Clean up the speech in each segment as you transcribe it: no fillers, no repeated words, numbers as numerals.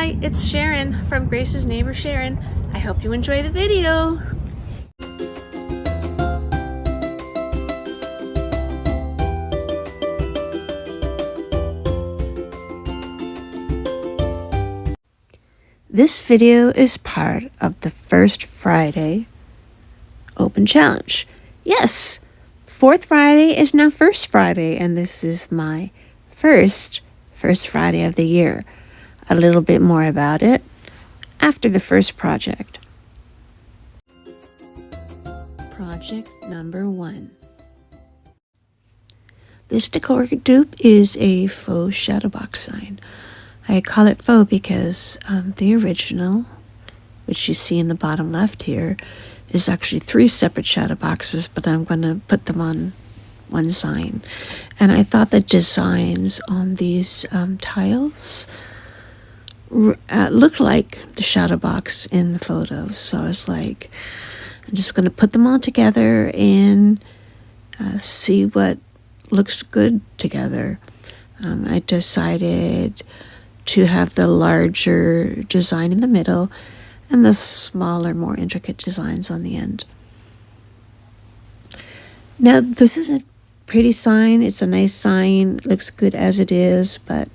Hi, it's Sharon from Grace's Neighbor Sharon. I hope you enjoy the video. This video is part of the First Friday Open Challenge. Yes, Fourth Friday is now First Friday, and this is my first Friday of the year. A little bit more about it after the first project. Project number 1. This decor dupe is a faux shadow box sign. I call it faux because the original, which you see in the bottom left here, is actually 3 separate shadow boxes, but I'm going to put them on one sign. And I thought the designs on these tiles looked like the shadow box in the photos. So I was like, I'm just going to put them all together and see what looks good together. I decided to have the larger design in the middle and the smaller, more intricate designs on the end. Now, this is a pretty sign. It's a nice sign. It looks good as it is, but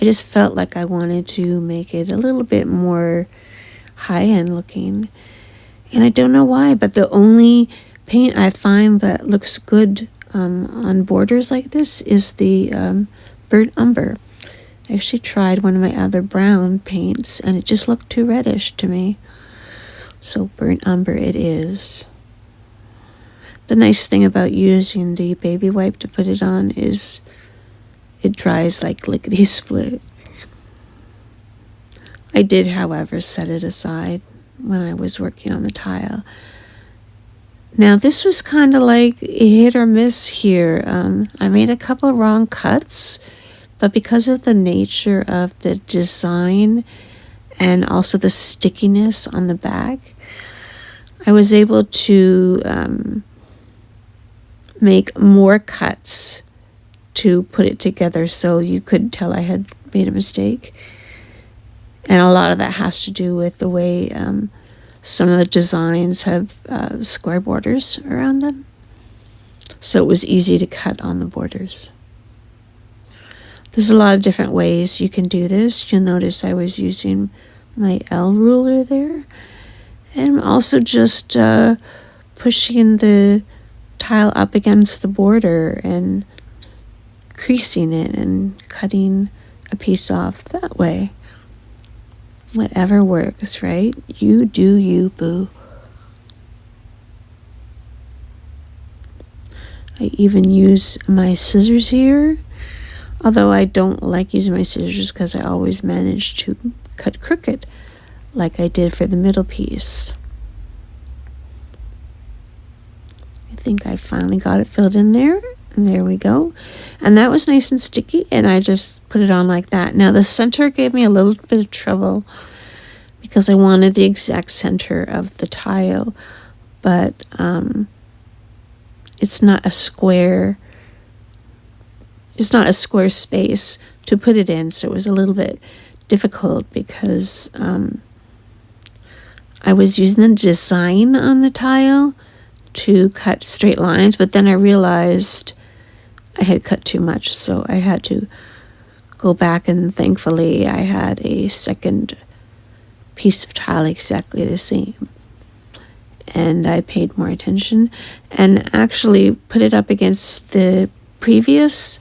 I just felt like I wanted to make it a little bit more high-end looking. And I don't know why, but the only paint I find that looks good on borders like this is the burnt umber. I actually tried one of my other brown paints and it just looked too reddish to me. So burnt umber it is. The nice thing about using the baby wipe to put it on is it dries like lickety-split. I did, however, set it aside when I was working on the tile. Now this was kind of like a hit or miss here. I made a couple wrong cuts, but because of the nature of the design and also the stickiness on the back, I was able to make more cuts to put it together so you could tell I had made a mistake. And a lot of that has to do with the way some of the designs have square borders around them. So it was easy to cut on the borders. There's a lot of different ways you can do this. You'll notice I was using my L ruler there. And also just pushing the tile up against the border and creasing it and cutting a piece off that way. Whatever works, right? You do you, boo. I even use my scissors here. Although I don't like using my scissors because I always manage to cut crooked like I did for the middle piece. I think I finally got it filled in there. And there we go. And that was nice and sticky, and I just put it on like that. Now the center gave me a little bit of trouble because I wanted the exact center of the tile, but it's not a square space to put it in, so it was a little bit difficult because I was using the design on the tile to cut straight lines, but then I realized I had cut too much, so I had to go back, and thankfully I had a second piece of tile exactly the same. And I paid more attention and actually put it up against the previous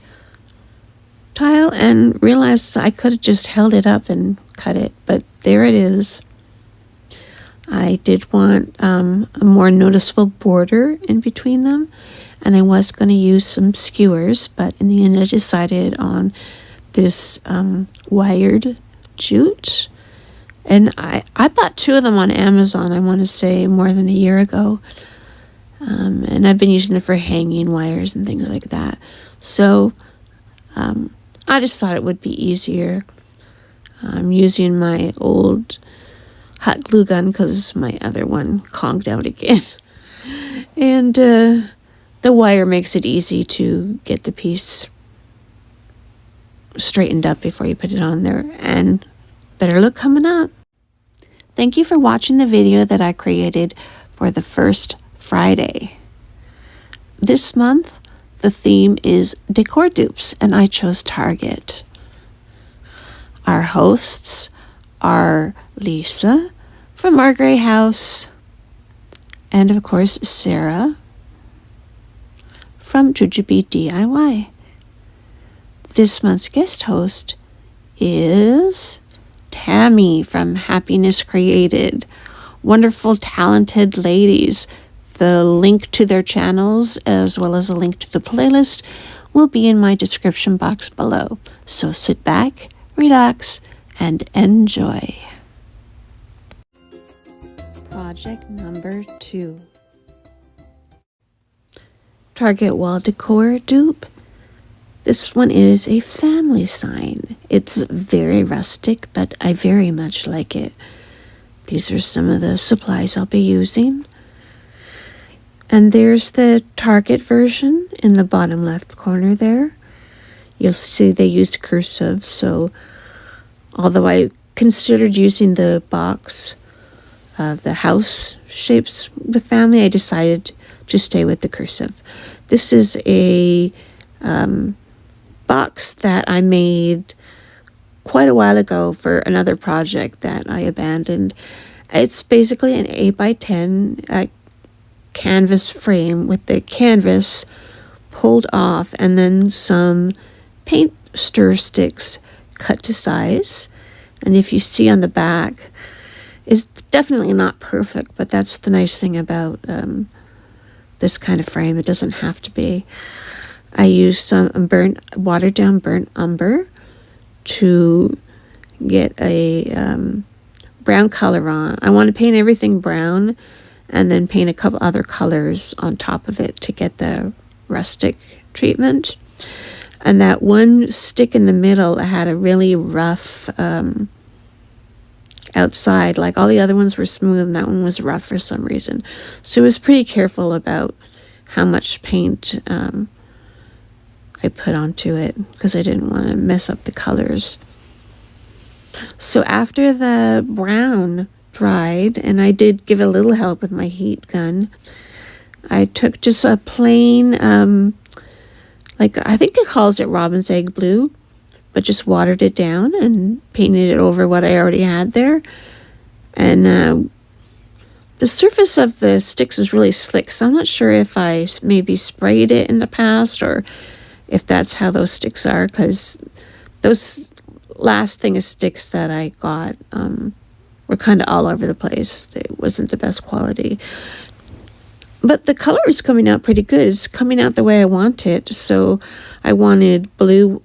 tile and realized I could have just held it up and cut it, but there it is. I did want a more noticeable border in between them, and I was going to use some skewers, but in the end I decided on this wired jute. And I bought 2 of them on Amazon, I want to say more than a year ago. And I've been using them for hanging wires and things like that. So I just thought it would be easier. I'm using my old hot glue gun because my other one conked out again. And the wire makes it easy to get the piece straightened up before you put it on there. And Better look coming up. Thank you for watching the video that I created for the first Friday. This month, the theme is Décor Dupes, and I chose Target. Our hosts are Lisa from Our Grey House, and of course Sarah from JUJUBE DIY. This month's guest host is TAMI from Happiness Created. Wonderful, talented ladies. The link to their channels, as well as a link to the playlist, will be in my description box below. So sit back, relax, and enjoy. Project number 2. Target wall decor dupe. This one is a family sign. It's very rustic, but I very much like it. These are some of the supplies I'll be using. And there's the Target version in the bottom left corner there. You'll see they used cursive, so although I considered using the box of the house shapes with family, I decided to stay with the cursive. This is a box that I made quite a while ago for another project that I abandoned. It's basically an 8x10 canvas frame with the canvas pulled off and then some paint stir sticks cut to size. And if you see on the back, it's definitely not perfect, but that's the nice thing about this kind of frame. It doesn't have to be. I used some watered down burnt umber to get a brown color on. I want to paint everything brown and then paint a couple other colors on top of it to get the rustic treatment. And that one stick in the middle had a really rough outside. Like all the other ones were smooth and that one was rough for some reason. So I was pretty careful about how much paint I put onto it because I didn't want to mess up the colors. So after the brown dried, and I did give it a little help with my heat gun, I took just a plain, like I think it calls it robin's egg blue, but just watered it down and painted it over what I already had there. And the surface of the sticks is really slick, so I'm not sure if I maybe sprayed it in the past or if that's how those sticks are, because those last thing of sticks that I got were kind of all over the place. It wasn't the best quality. But the color is coming out pretty good. It's coming out the way I want it. So I wanted blue,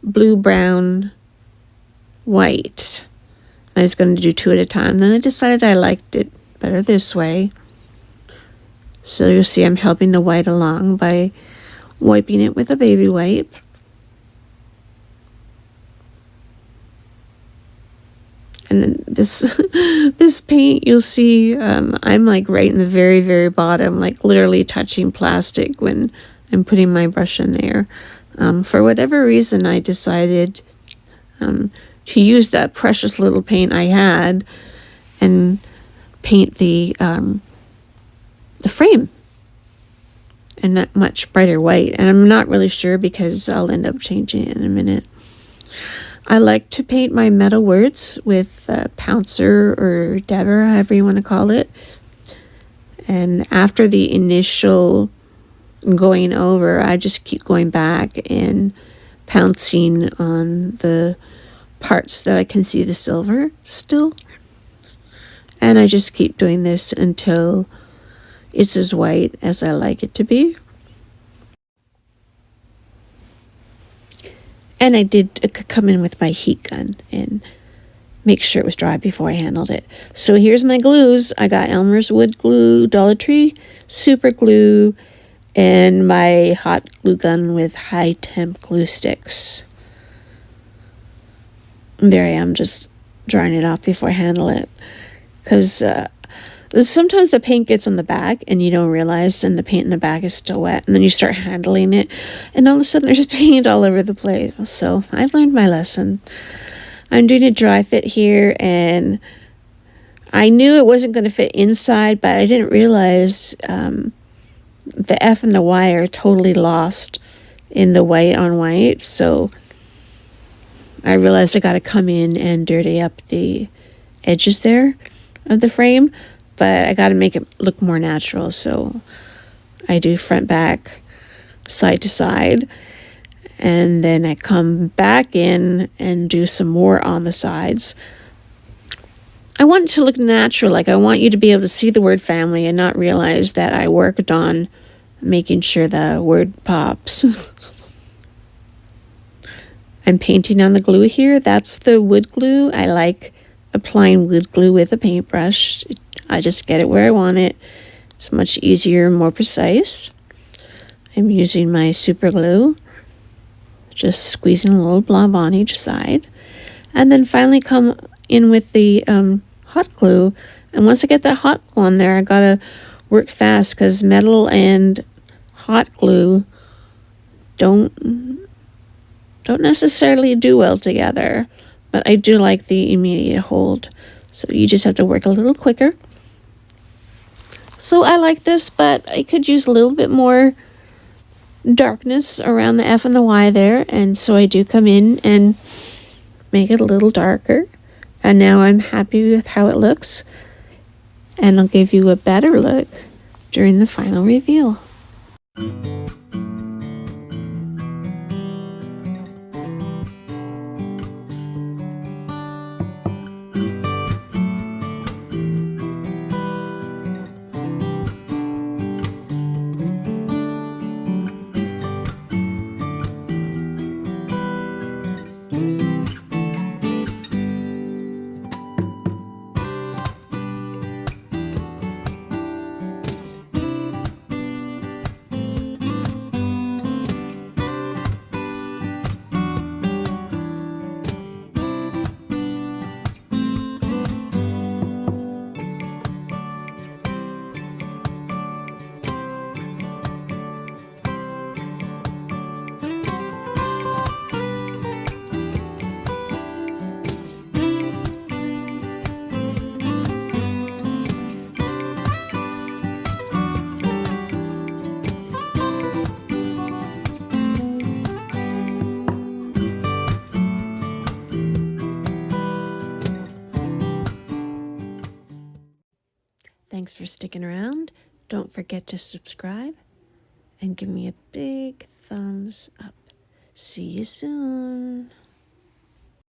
brown, white. I was going to do 2 at a time. Then I decided I liked it better this way. So you'll see I'm helping the white along by wiping it with a baby wipe. And then this paint, you'll see I'm like right in the very, very bottom, like literally touching plastic when I'm putting my brush in there. For whatever reason, I decided to use that precious little paint I had and paint the frame in a much brighter white. And I'm not really sure because I'll end up changing it in a minute. I like to paint my metal words with Pouncer or Dabber, however you want to call it. And after the initial going over, I just keep going back and pouncing on the parts that I can see the silver still. And I just keep doing this until it's as white as I like it to be. And I did come in with my heat gun and make sure it was dry before I handled it. So here's my glues. I got Elmer's wood glue, Dollar Tree, super glue, and my hot glue gun with high temp glue sticks. And there I am, just drying it off before I handle it. Because sometimes the paint gets on the back and you don't realize, and the paint in the back is still wet, and then you start handling it and all of a sudden there's paint all over the place. So I've learned my lesson. I'm doing a dry fit here, and I knew it wasn't going to fit inside, but I didn't realize the F and the Y are totally lost in the white on white. So I realized I got to come in and dirty up the edges there of the frame, but I got to make it look more natural. So I do front, back, side to side, and then I come back in and do some more on the sides. I want it to look natural. Like, I want you to be able to see the word family and not realize that I worked on making sure the word pops. I'm painting on the glue here. That's the wood glue. I like applying wood glue with a paintbrush. I just get it where I want it. It's much easier and more precise. I'm using my super glue, just squeezing a little blob on each side, and then finally come in with the hot glue. And once I get that hot glue on there, I gotta work fast because metal and hot glue don't necessarily do well together, but I do like the immediate hold. So you just have to work a little quicker. So I like this, but I could use a little bit more darkness around the F and the Y there, and so I do come in and make it a little darker. And now I'm happy with how it looks, and I'll give you a better look during the final reveal. Thanks for sticking around. Don't forget to subscribe and give me a big thumbs up. See you soon.